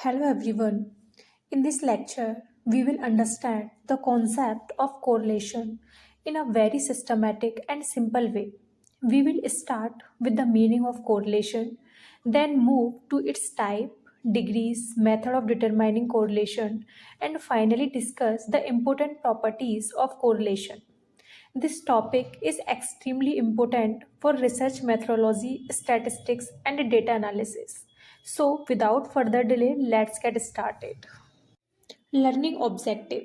Hello everyone. In this lecture, we will understand the concept of correlation in a very systematic and simple way. We will start with the meaning of correlation, then move to its type, degrees, method of determining correlation, and finally discuss the important properties of correlation. This topic is extremely important for research methodology, statistics, and data analysis. So, without further delay, let's get started. Learning objective.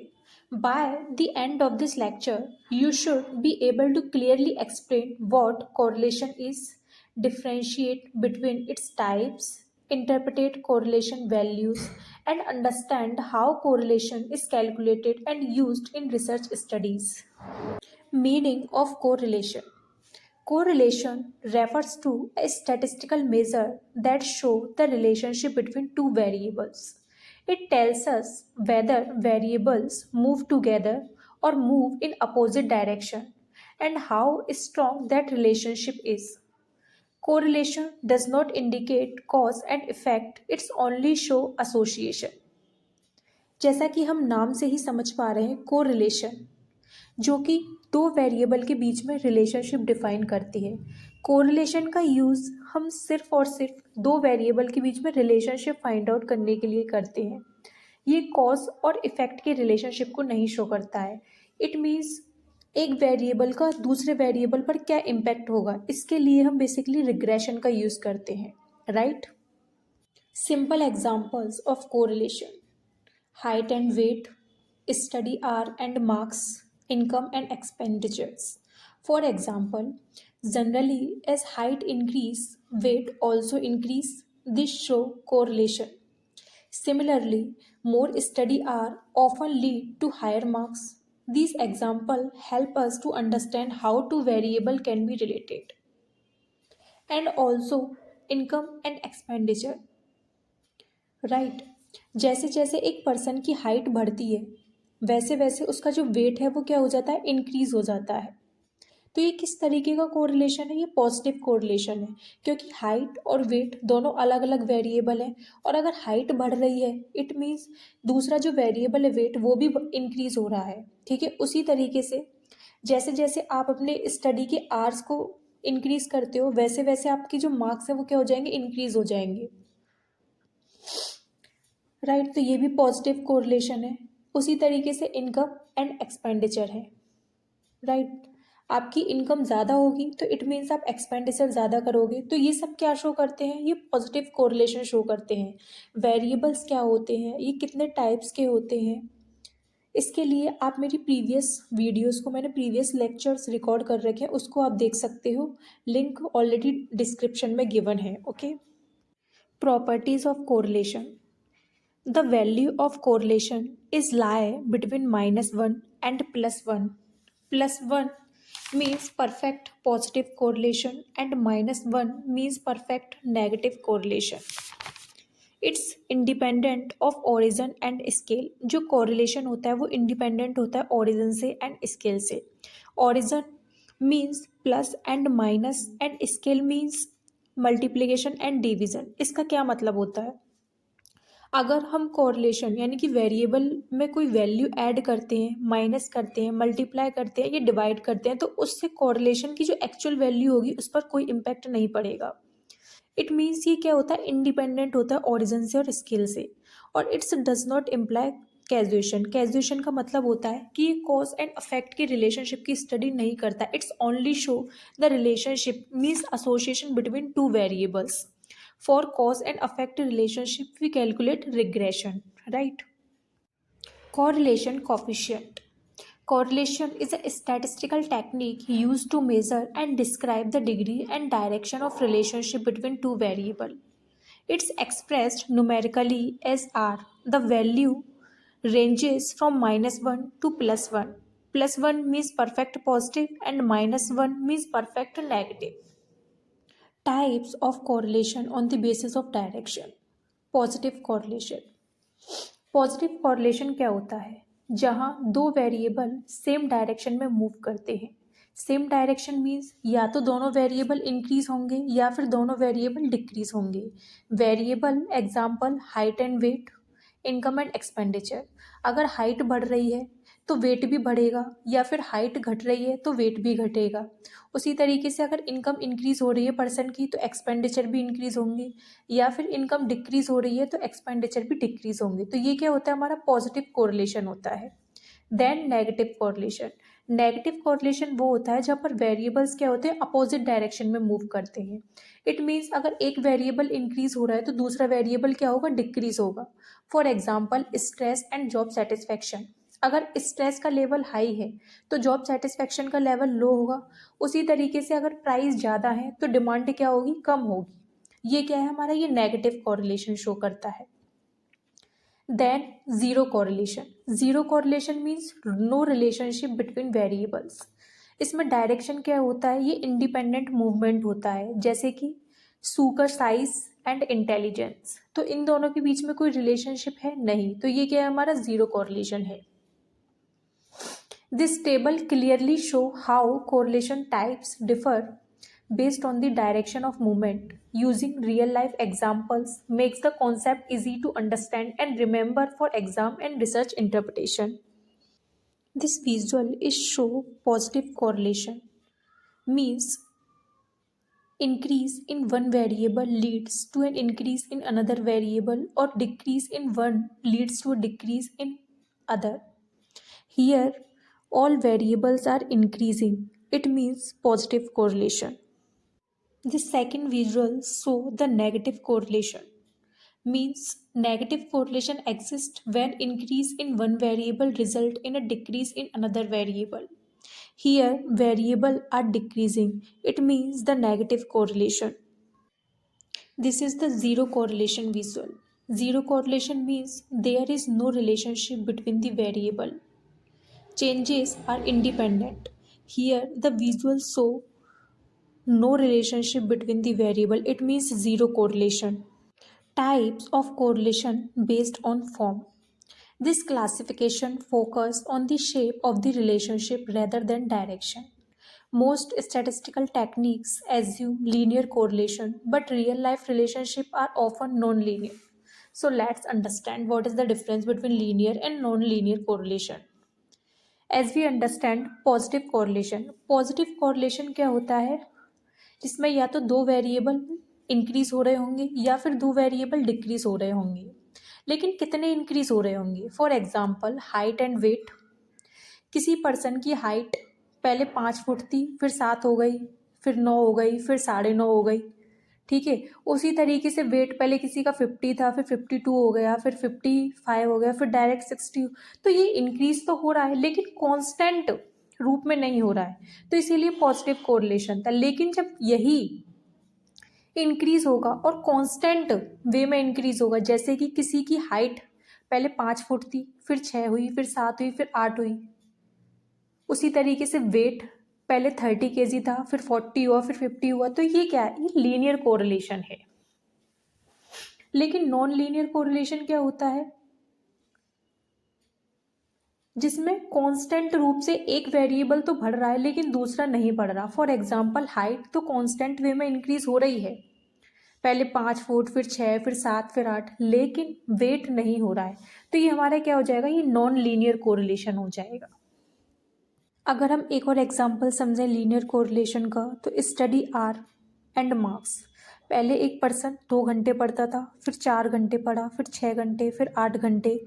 By the end of this lecture, you should be able to clearly explain what correlation is, differentiate between its types, interpret correlation values, and understand how correlation is calculated and used in research studies. Meaning of correlation. Correlation refers to a statistical measure that shows the relationship between two variables. It tells us whether variables move together or move in opposite direction and how strong that relationship is. Correlation does not indicate cause and effect, it's only show association. जैसा कि हम नाम से ही समझ पा रहे हैं correlation जो कि दो वेरिएबल के बीच में रिलेशनशिप डिफाइन करती है। कोरिलेशन का यूज़ हम सिर्फ और सिर्फ दो वेरिएबल के बीच में रिलेशनशिप फाइंड आउट करने के लिए करते हैं। ये कॉज और इफेक्ट के रिलेशनशिप को नहीं शो करता है। इट मीन्स एक वेरिएबल का दूसरे वेरिएबल पर क्या इम्पैक्ट होगा, इसके लिए हम बेसिकली रिग्रेशन का यूज़ करते हैं, right. Simple examples of correlation: height and weight, study hour and marks, income and expenditures. For example, generally as height increase, weight also increase. This show correlation. Similarly, more study hour often lead to higher marks. These examples help us to understand how two variable can be related. And also income and expenditure. Right जैसे जैसे एक person की height बढ़ती है वैसे वैसे उसका जो वेट है वो क्या हो जाता है, इंक्रीज हो जाता है। तो ये किस तरीके का कोरिलेशन है, ये पॉजिटिव कोरिलेशन है क्योंकि हाइट और वेट दोनों अलग अलग वेरिएबल हैं और अगर हाइट बढ़ रही है इट मीन्स दूसरा जो वेरिएबल है वेट वो भी इंक्रीज हो रहा है। ठीक है, उसी तरीके से जैसे जैसे आप अपने स्टडी के आवर्स को इंक्रीज करते हो वैसे वैसे आपकी जो मार्क्स है वो क्या हो जाएंगे, इंक्रीज हो जाएंगे, राइट। तो ये भी पॉजिटिव कोरिलेशन है। उसी तरीके से इनकम एंड एक्सपेंडिचर है, राइट। आपकी इनकम ज़्यादा होगी तो इट मीन्स आप एक्सपेंडिचर ज़्यादा करोगे, तो ये सब क्या शो करते हैं, ये पॉजिटिव कोरिलेशन शो करते हैं। वेरिएबल्स क्या होते हैं, ये कितने टाइप्स के होते हैं, इसके लिए आप मेरी प्रीवियस वीडियोस को, मैंने प्रीवियस लेक्चर्स रिकॉर्ड कर रखे हैं, उसको आप देख सकते हो, लिंक ऑलरेडी डिस्क्रिप्शन में गिवन है। Okay. Properties of correlation. The value of correlation is lie between -1 and +1. +1 means perfect positive correlation and -1 means perfect negative correlation. It's independent of origin and scale. जो correlation होता है वो independent होता है origin से and scale से. Origin means plus and minus and scale means multiplication and division. इसका क्या मतलब होता है, अगर हम कोरिलेशन यानी कि वेरिएबल में कोई वैल्यू ऐड करते हैं, माइनस करते हैं, मल्टीप्लाई करते हैं या डिवाइड करते हैं तो उससे कोरिलेशन की जो एक्चुअल वैल्यू होगी उस पर कोई इम्पैक्ट नहीं पड़ेगा। इट मीन्स ये क्या होता है, इंडिपेंडेंट होता है ओरिजिन से और स्केल से, और इट्स डज नॉट इम्प्लाई कैजुएशन। कैजुएशन का मतलब होता है कि ये कॉज एंड अफेक्ट की रिलेशनशिप की स्टडी नहीं करता, it's only show the relationship means association between two variables. For cause and effect relationship, we calculate regression, right? Correlation coefficient. Correlation is a statistical technique used to measure and describe the degree and direction of relationship between two variables. It's expressed numerically as R. The value ranges from -1 to +1. +1 means perfect positive and -1 means perfect negative. Types of correlation on the basis of direction. Positive correlation. Positive correlation क्या होता है, जहाँ दो variable same direction में move करते हैं. Same direction means या तो दोनों वेरिएबल इंक्रीज होंगे या फिर दोनों वेरिएबल डिक्रीज होंगे। Variable example height and weight, income and expenditure. अगर हाइट बढ़ रही है तो वेट भी बढ़ेगा, या फिर हाइट घट रही है तो वेट भी घटेगा। उसी तरीके से अगर इनकम इंक्रीज हो रही है पर्सन की तो एक्सपेंडिचर भी इंक्रीज होंगे, या फिर इनकम डिक्रीज हो रही है तो एक्सपेंडिचर भी डिक्रीज होंगे। तो ये क्या होता है, हमारा पॉजिटिव कोरिलेशन होता है। Then negative correlation. Negative correlation वो होता है जहाँ पर वेरिएबल्स क्या होते हैं, अपोजिट डायरेक्शन में मूव करते हैं। इट मीन्स अगर एक वेरिएबल इंक्रीज हो रहा है तो दूसरा वेरिएबल क्या होगा, डिक्रीज होगा। For example stress and job satisfaction. अगर स्ट्रेस का लेवल हाई है तो जॉब सेटिस्फैक्शन का लेवल लो होगा। उसी तरीके से अगर प्राइस ज़्यादा है तो डिमांड क्या होगी, कम होगी। ये क्या है हमारा, ये नेगेटिव कोरिलेशन शो करता है। Then zero correlation. Zero correlation means no relationship between variables. इसमें डायरेक्शन क्या होता है, ये इंडिपेंडेंट मूवमेंट होता है, जैसे कि सू का साइज एंड इंटेलिजेंस। तो इन दोनों के बीच में कोई रिलेशनशिप है नहीं, तो ये क्या है, हमारा जीरो कोरिलेशन है। This table clearly show how correlation types differ based on the direction of movement. Using real life examples makes the concept easy to understand and remember for exam and research interpretation. This visual is show positive correlation, means increase in one variable leads to an increase in another variable, or decrease in one leads to a decrease in other. Here, all variables are increasing. It means positive correlation. The second visual show the negative correlation. Means negative correlation exists when increase in one variable result in a decrease in another variable. Here, variable are decreasing. It means the negative correlation. This is the zero correlation visual. Zero correlation means there is no relationship between the variable. Changes are independent. Here, the visuals show no relationship between the variable. It means zero correlation. Types of correlation based on form. This classification focuses on the shape of the relationship rather than direction. Most statistical techniques assume linear correlation, but real life relationships are often non-linear. So let's understand what is the difference between linear and non-linear correlation. As we understand positive correlation. Positive correlation क्या होता है, जिसमें या तो दो variable increase हो रहे होंगे या फिर दो वेरिएबल डिक्रीज हो रहे होंगे, लेकिन कितने इंक्रीज हो रहे होंगे। For example height and weight. किसी पर्सन की हाइट पहले 5 फुट थी, फिर 7 हो गई, फिर 9 हो गई, फिर 9.5 हो गई, ठीक है। उसी तरीके से वेट पहले किसी का 50 था, फिर 52 हो गया, फिर 55 हो गया, फिर डायरेक्ट 60। तो ये इंक्रीज तो हो रहा है लेकिन कांस्टेंट रूप में नहीं हो रहा है, तो इसीलिए पॉजिटिव कोरिलेशन था। लेकिन जब यही इंक्रीज होगा और कांस्टेंट वे में इंक्रीज होगा, जैसे कि किसी की हाइट पहले 5 फुट थी, फिर 6 हुई, फिर 7 हुई, फिर 8 हुई। उसी तरीके से वेट पहले 30 kg था, फिर 40 हुआ, फिर 50 हुआ, तो ये क्या है, ये लीनियर कोरिलेशन है। लेकिन नॉन लीनियर कोरिलेशन क्या होता है, जिसमें कांस्टेंट रूप से एक वेरिएबल तो बढ़ रहा है लेकिन दूसरा नहीं बढ़ रहा। फॉर एग्जांपल हाइट तो कांस्टेंट वे में इंक्रीज हो रही है, पहले 5 फुट, फिर 6, फिर 7, फिर 8, लेकिन वेट नहीं हो रहा है। तो ये हमारा क्या हो जाएगा, ये नॉन लीनियर कोरिलेशन हो जाएगा। अगर हम एक और एग्जांपल समझें लीनियर कोरिलेशन का, तो स्टडी आर एंड मार्क्स। पहले एक पर्सन 2 घंटे पढ़ता था, फिर 4 घंटे पढ़ा, फिर 6 घंटे, फिर 8 घंटे,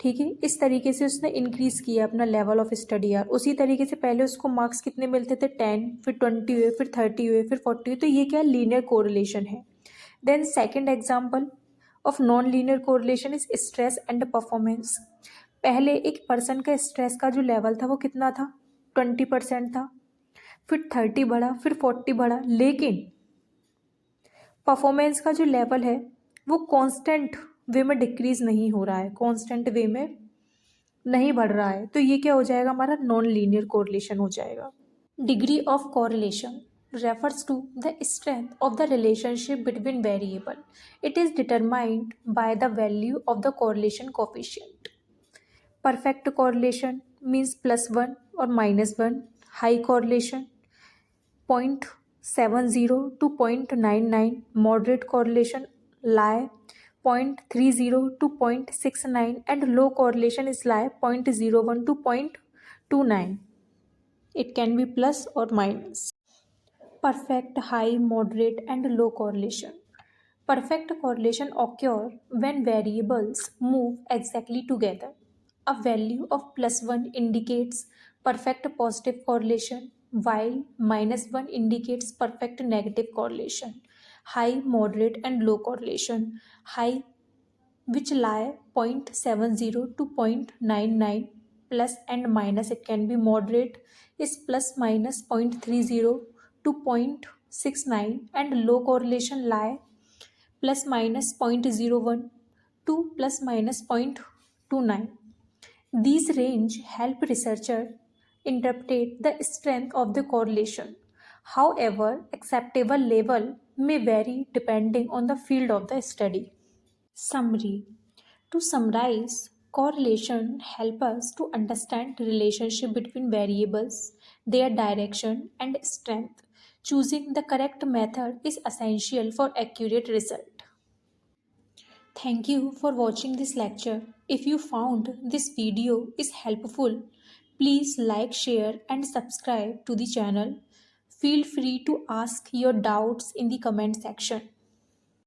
ठीक है। इस तरीके से उसने इंक्रीज किया अपना लेवल ऑफ स्टडी आर। उसी तरीके से पहले उसको मार्क्स कितने मिलते थे, 10, फिर 20 हुए, फिर 30 हुए, फिर 40 हुए। तो ये क्या लीनियर कोरिलेशन है। Then second example of non linear correlation is stress and performance. पहले एक पर्सन का स्ट्रेस का जो लेवल था वो कितना था, 20% था, फिर 30 बढ़ा, फिर 40 बढ़ा, लेकिन परफॉर्मेंस का जो लेवल है वो कांस्टेंट वे में डिक्रीज नहीं हो रहा है, कांस्टेंट वे में नहीं बढ़ रहा है। तो ये क्या हो जाएगा, हमारा नॉन लीनियर कोरिलेशन हो जाएगा। Degree of correlation refers to the strength of the relationship between variable. It is determined by the value of the correlation coefficient. Perfect correlation means +1 or -1. high correlation, 0.70 to 0.99, moderate correlation, lie 0.30 to 0.69, and low correlation is lie 0.01 to 0.29. It can be plus or minus. Perfect, high, moderate, and low correlation. Perfect correlation occur when variables move exactly together. A value of +1 indicates perfect positive correlation, while -1 indicates perfect negative correlation. High, moderate, and low correlation. High, which lie 0.70 to 0.99, plus and minus, it can be moderate, is plus minus 0.30 to 0.69, and low correlation lie plus minus 0.01 to plus minus 0.29. These range help researchers interpret the strength of the correlation. However, acceptable level may vary depending on the field of the study. Summary. To summarize, correlation help us to understand the relationship between variables, their direction and strength. Choosing the correct method is essential for accurate result. Thank you for watching this lecture. If you found this video is helpful, please like, share and subscribe to the channel. Feel free to ask your doubts in the comment section.